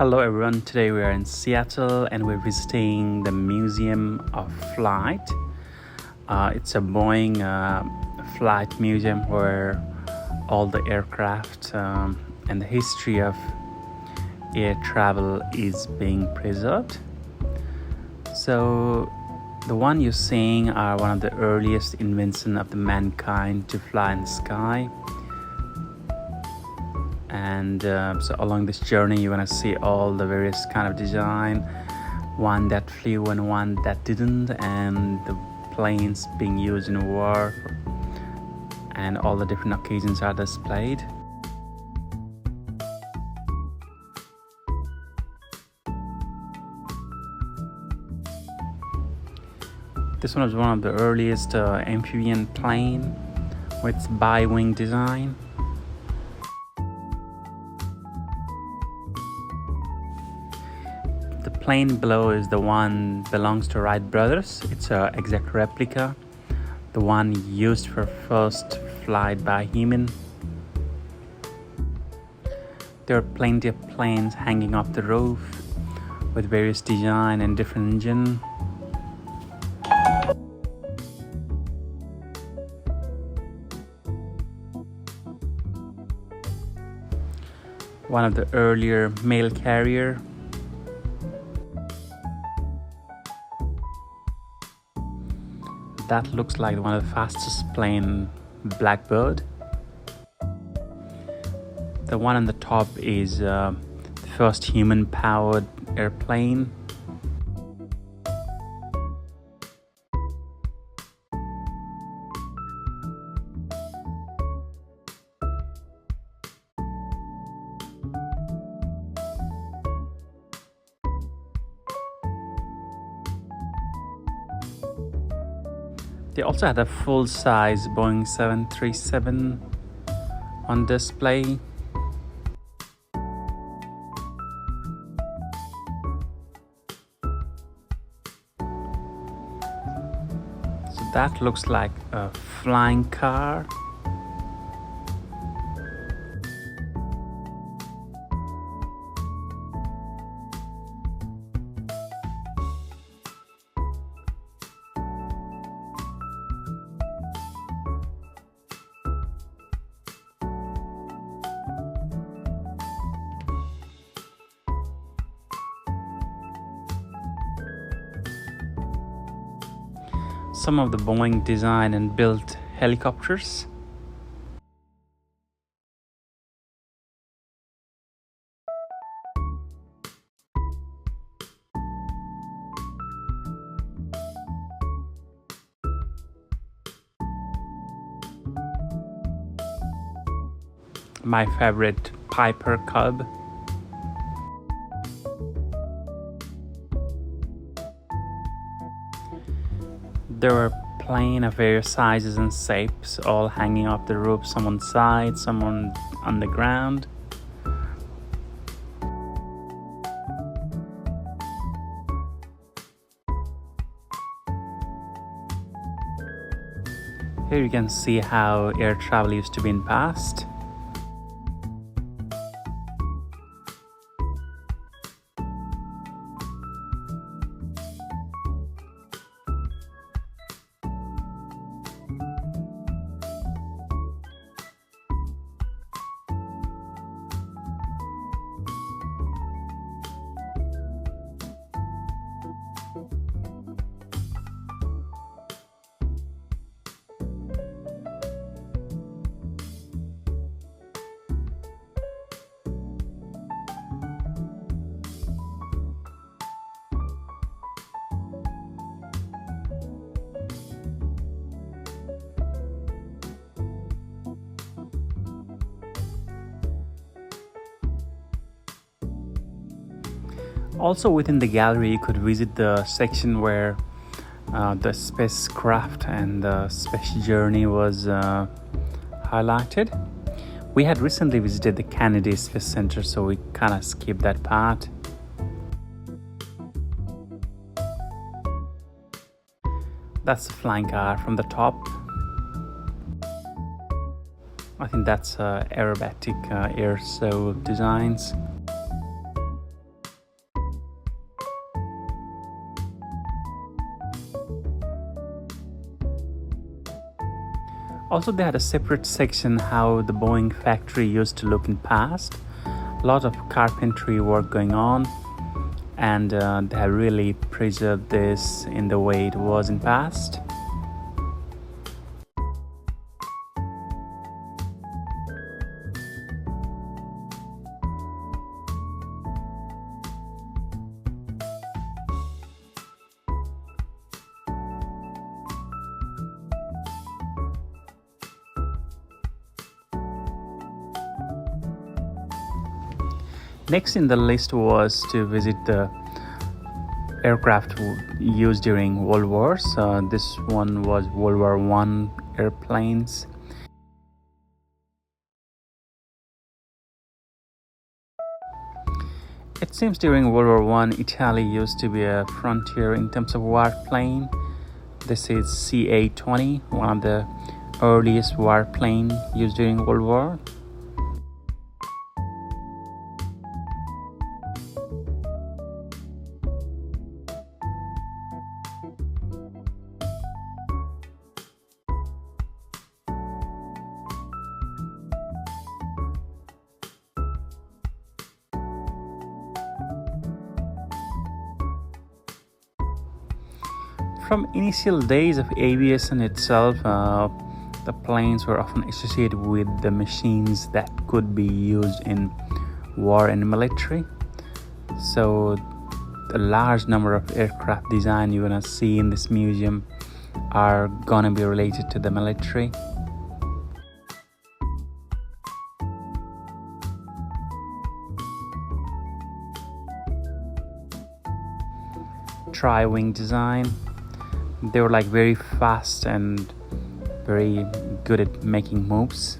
Hello everyone, today we are in Seattle and we're visiting the Museum of Flight. It's a Boeing flight museum where all the aircraft and the history of air travel is being preserved. So the one you're seeing are one of the earliest inventions of the mankind to fly in the sky. And so along this journey you're going to see all the various kind of design, one that flew and one that didn't, and the planes being used in war, and all the different occasions are displayed. This one is one of the earliest amphibian plane with bi-wing design. The plane below is the one belongs to Wright brothers. It's an exact replica, the one used for first flight by human. There are plenty of planes hanging off the roof with various design and different engine. One of the earlier mail carrier. That looks like one of the fastest plane, Blackbird. The one on the top is the first human-powered airplane. They also had a full-size Boeing 737 on display. So that looks like a flying car. Some of the Boeing design and built helicopters. My favorite Piper Cub. There were planes of various sizes and shapes, all hanging off the roof, some on side, some on the ground. Here you can see how air travel used to be in past. Also within the gallery you could visit the section where the spacecraft and the space journey was highlighted. We had recently visited the Kennedy Space Center, so we kind of skipped that part. That's the flying car from the top. I think that's aerobatic air show designs. Also, they had a separate section how the Boeing factory used to look in past. A lot of carpentry work going on, and they have really preserved this in the way it was in past. Next in the list was to visit the aircraft used during World Wars. This one was World War I airplanes. It seems during World War I, Italy used to be a frontier in terms of warplane. This is CA-20, one of the earliest warplane used during World War. From initial days of aviation itself, the planes were often associated with the machines that could be used in war and military. So a large number of aircraft design you're gonna see in this museum are gonna be related to the military. Tri-wing design. They were like very fast and very good at making moves.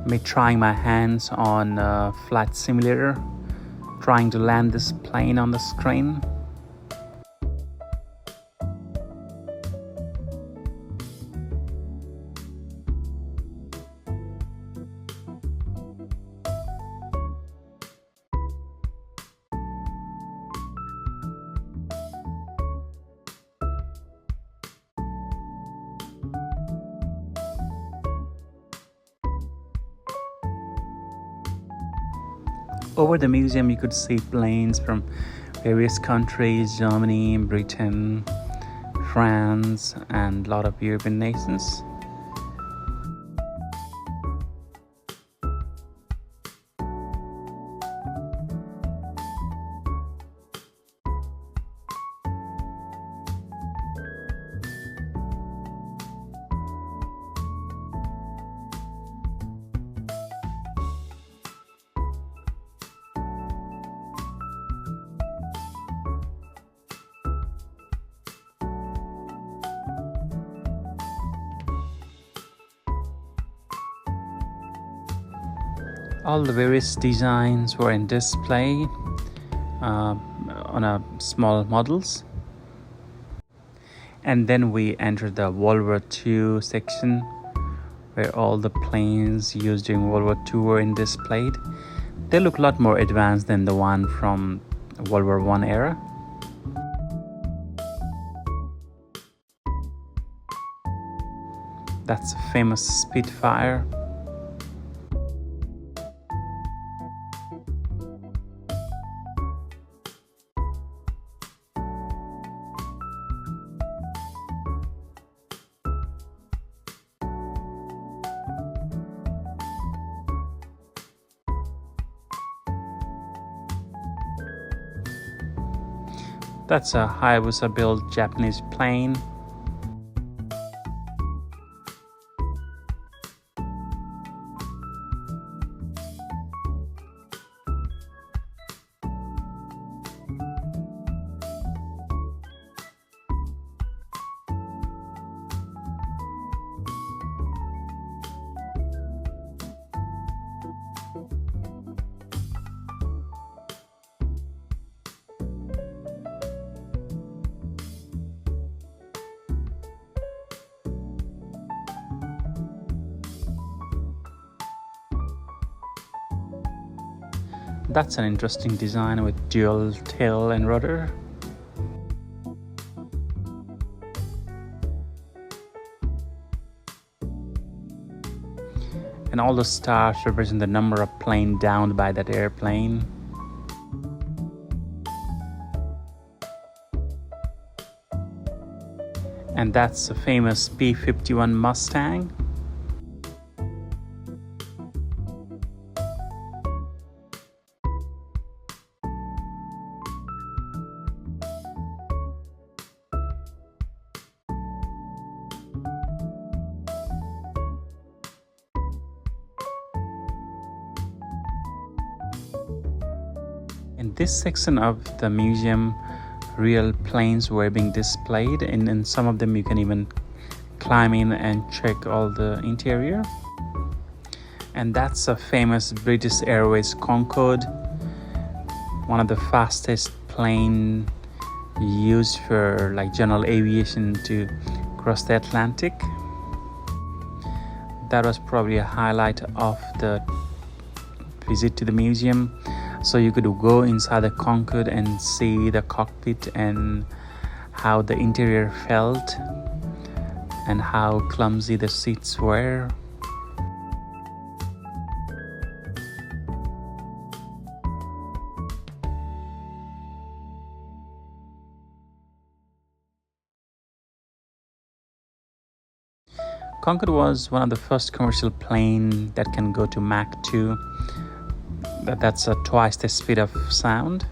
Me trying my hands on a flight simulator, trying to land this plane on the screen. Over the museum, you could see planes from various countries: Germany, Britain, France, and a lot of European nations. All the various designs were in display on a small models. And then we entered the World War II section, where all the planes used during World War II were displayed. They look a lot more advanced than the one from World War I era. That's a famous Spitfire. That's a Hayabusa-built Japanese plane. That's an interesting design with dual tail and rudder. And all the stars represent the number of planes downed by that airplane. And that's a famous P-51 Mustang. In this section of the museum, real planes were being displayed, and in some of them you can even climb in and check all the interior. And that's a famous British Airways Concorde, one of the fastest plane used for like general aviation to cross the Atlantic. That was probably a highlight of the visit to the museum. So you could go inside the Concorde and see the cockpit and how the interior felt and how clumsy the seats were. Concorde was one of the first commercial plane that can go to Mach 2. That's twice the speed of sound.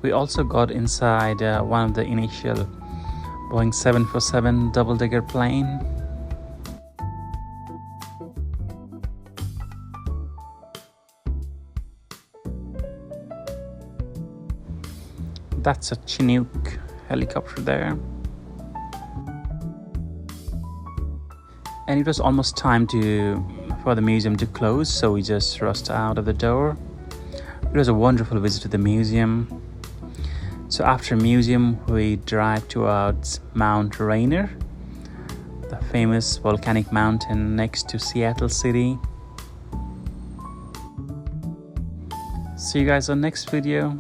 We also got inside one of the initial Boeing 747 double-decker plane. That's a Chinook helicopter there. And it was almost time for the museum to close, so we just rushed out of the door. It was a wonderful visit to the museum. So after museum, we drive towards Mount Rainier, the famous volcanic mountain next to Seattle City. See you guys on next video.